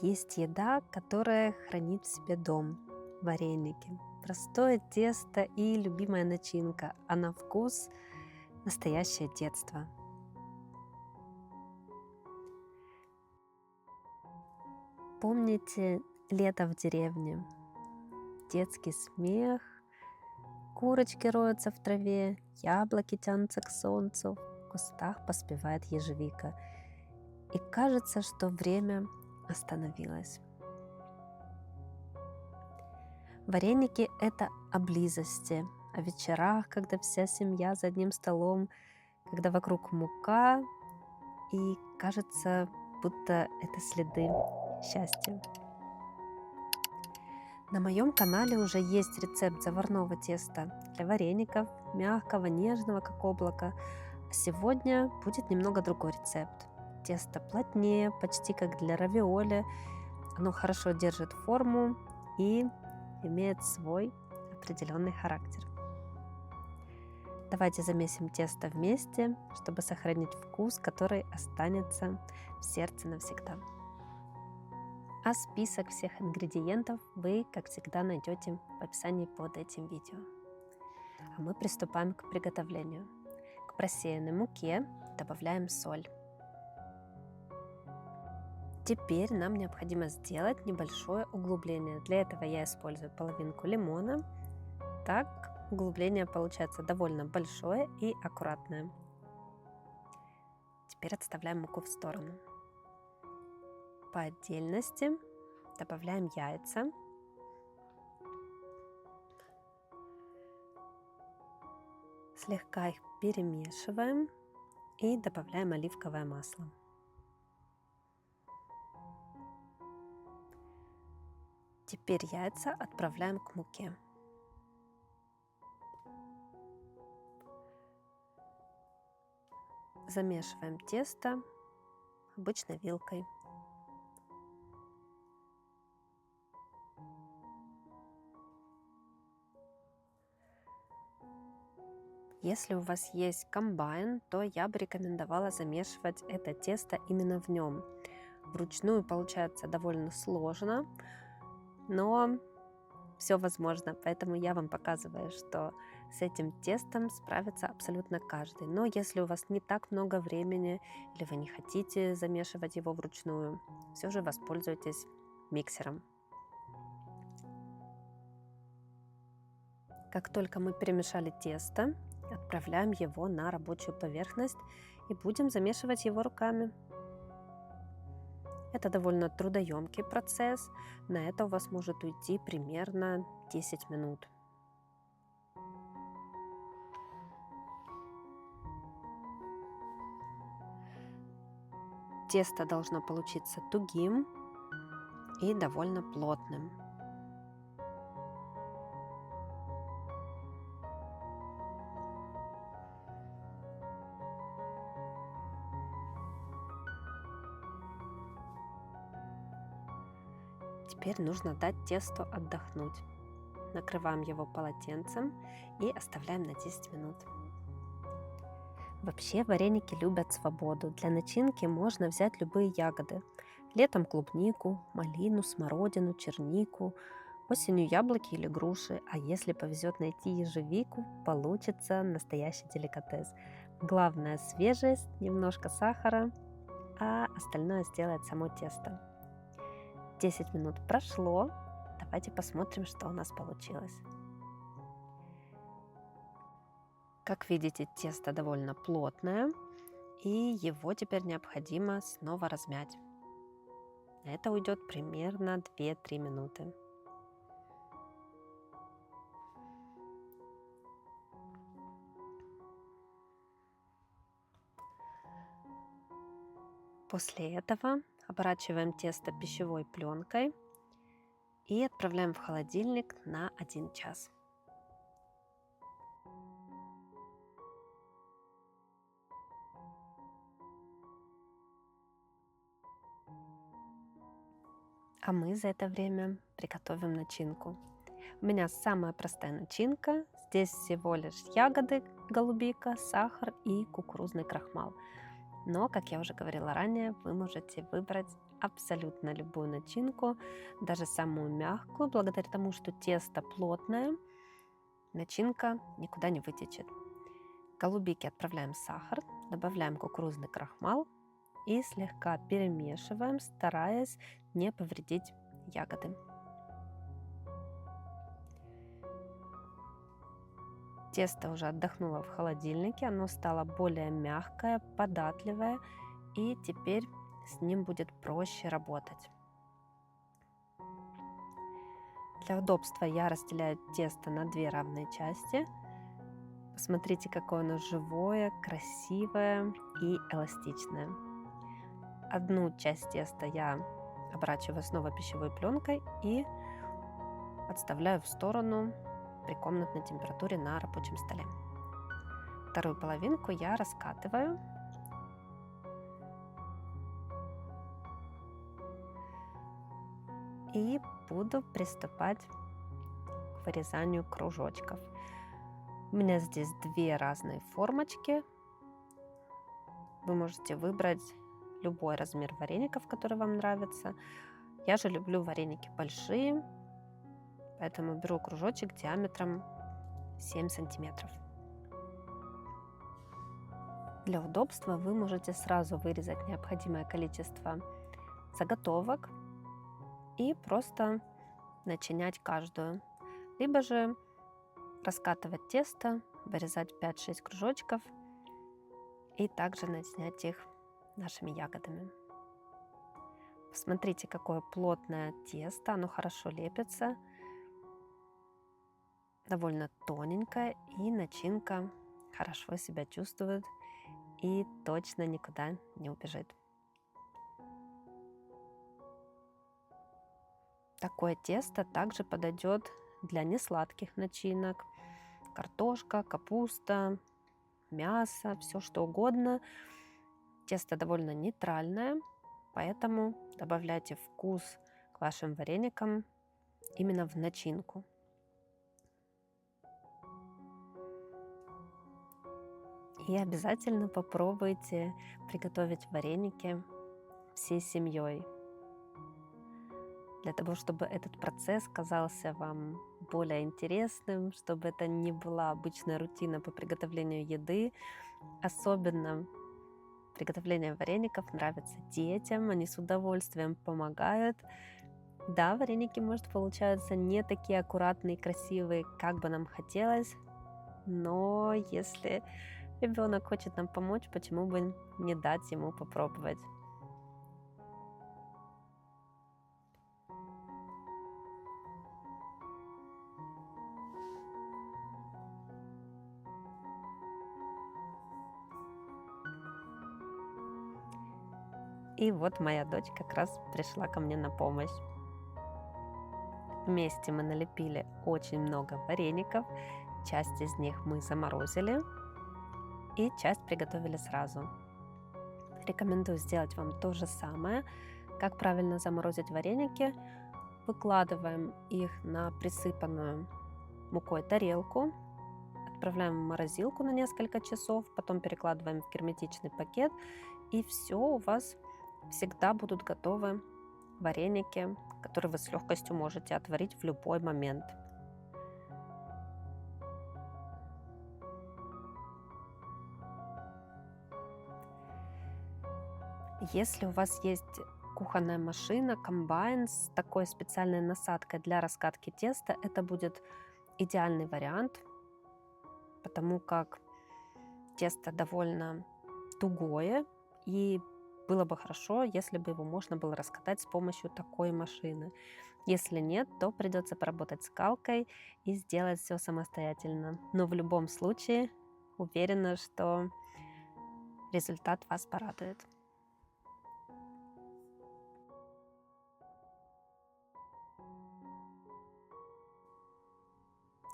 Есть еда, которая хранит в себе дом. Вареники. Простое тесто и любимая начинка, а на вкус настоящее детство. Помните лето в деревне? Детский смех, курочки роются в траве, яблоки тянутся к солнцу, в кустах поспевает ежевика. И кажется, что время остановилось. Вареники — это о близости, о вечерах, когда вся семья за одним столом, когда вокруг мука, и кажется, будто это следы счастья. На моем канале уже есть рецепт заварного теста для вареников, мягкого, нежного, как облако. А сегодня будет немного другой рецепт. Тесто плотнее, почти как для равиоли. Оно хорошо держит форму и имеет свой определенный характер. Давайте замесим тесто вместе, чтобы сохранить вкус, который останется в сердце навсегда. А список всех ингредиентов вы, как всегда, найдете в описании под этим видео. А мы приступаем к приготовлению. К просеянной муке добавляем соль. Теперь нам необходимо сделать небольшое углубление. Для этого я использую половинку лимона. Так углубление получается довольно большое и аккуратное. Теперь отставляем муку в сторону. По отдельности добавляем яйца. Слегка их перемешиваем и добавляем оливковое масло. Теперь яйца отправляем к муке. Замешиваем тесто обычной вилкой. Если у вас есть комбайн, то я бы рекомендовала замешивать это тесто именно в нем. Вручную получается довольно сложно, но все возможно, поэтому я вам показываю, что с этим тестом справится абсолютно каждый. Но если у вас не так много времени или вы не хотите замешивать его вручную, все же воспользуйтесь миксером. Как только мы перемешали тесто, отправляем его на рабочую поверхность и будем замешивать его руками. Это довольно трудоемкий процесс, на это у вас может уйти примерно 10 минут. Тесто должно получиться тугим и довольно плотным. Теперь нужно дать тесту отдохнуть. Накрываем его полотенцем и оставляем на 10 минут. Вообще вареники любят свободу. Для начинки можно взять любые ягоды. Летом клубнику, малину, смородину, чернику, осенью яблоки или груши. А если повезет найти ежевику, получится настоящий деликатес. Главное свежесть, немножко сахара, а остальное сделает само тесто. 10 минут прошло. Давайте посмотрим, что у нас получилось. Как видите, тесто довольно плотное, и его теперь необходимо снова размять. На это уйдет примерно 2-3 минуты. После этого оборачиваем тесто пищевой пленкой и отправляем в холодильник на 1 час. А мы за это время приготовим начинку. У меня самая простая начинка. Здесь всего лишь ягоды, голубика, сахар и кукурузный крахмал. Но, как я уже говорила ранее, вы можете выбрать абсолютно любую начинку, даже самую мягкую, благодаря тому, что тесто плотное, начинка никуда не вытечет. В голубики отправляем сахар, добавляем кукурузный крахмал и слегка перемешиваем, стараясь не повредить ягоды. Тесто уже отдохнуло в холодильнике, оно стало более мягкое, податливое, и теперь с ним будет проще работать. Для удобства я разделяю тесто на 2 равные части. Посмотрите, какое оно живое, красивое и эластичное. Одну часть теста я оборачиваю снова пищевой пленкой и отставляю в сторону при комнатной температуре на рабочем столе. Вторую половинку я раскатываю и буду приступать к вырезанию кружочков. У меня здесь 2 разные формочки. Вы можете выбрать любой размер вареников, который вам нравится. Я же люблю вареники большие, поэтому беру кружочек диаметром 7 сантиметров. Для удобства вы можете сразу вырезать необходимое количество заготовок и просто начинять каждую. Либо же раскатывать тесто, вырезать 5-6 кружочков и также начинять их нашими ягодами. Посмотрите, какое плотное тесто, оно хорошо лепится, довольно тоненькое, и начинка хорошо себя чувствует и точно никуда не убежит. Такое тесто также подойдет для несладких начинок: картошка, капуста, мясо, все что угодно. Тесто довольно нейтральное, поэтому добавляйте вкус к вашим вареникам именно в начинку. И обязательно попробуйте приготовить вареники всей семьей, для того, чтобы этот процесс казался вам более интересным, чтобы это не была обычная рутина по приготовлению еды. Особенно приготовление вареников нравится детям, они с удовольствием помогают. Да, вареники, может, получаются не такие аккуратные и красивые, как бы нам хотелось, но если ребенок хочет нам помочь, почему бы не дать ему попробовать? И вот моя дочь как раз пришла ко мне на помощь. Вместе мы налепили очень много вареников, часть из них мы заморозили и часть приготовили сразу. Рекомендую сделать вам то же самое. Как правильно заморозить вареники? Выкладываем их на присыпанную мукой тарелку, отправляем в морозилку на несколько часов, потом перекладываем в герметичный пакет, и все, у вас всегда будут готовы вареники, которые вы с легкостью можете отварить в любой момент. Если у вас есть кухонная машина, комбайн с такой специальной насадкой для раскатки теста, это будет идеальный вариант, потому как тесто довольно тугое, и было бы хорошо, если бы его можно было раскатать с помощью такой машины. Если нет, то придется поработать скалкой и сделать все самостоятельно. Но в любом случае уверена, что результат вас порадует.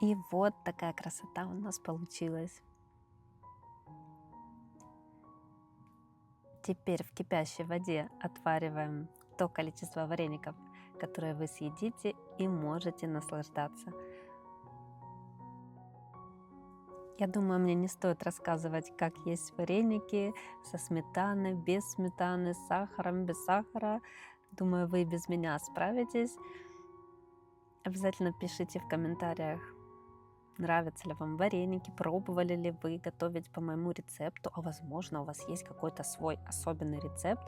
И вот такая красота у нас получилась. Теперь в кипящей воде отвариваем то количество вареников, которые вы съедите, и можете наслаждаться. Я думаю, мне не стоит рассказывать, как есть вареники со сметаной, без сметаны, с сахаром, без сахара. Думаю, вы и без меня справитесь. Обязательно пишите в комментариях, нравятся ли вам вареники, пробовали ли вы готовить по моему рецепту, а возможно, у вас есть какой-то свой особенный рецепт,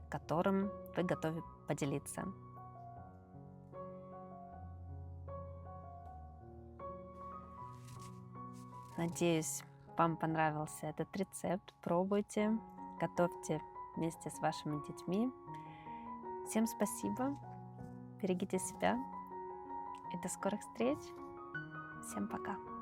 которым вы готовы поделиться. Надеюсь, вам понравился этот рецепт. Пробуйте, готовьте вместе с вашими детьми. Всем спасибо, берегите себя и до скорых встреч. Всем пока.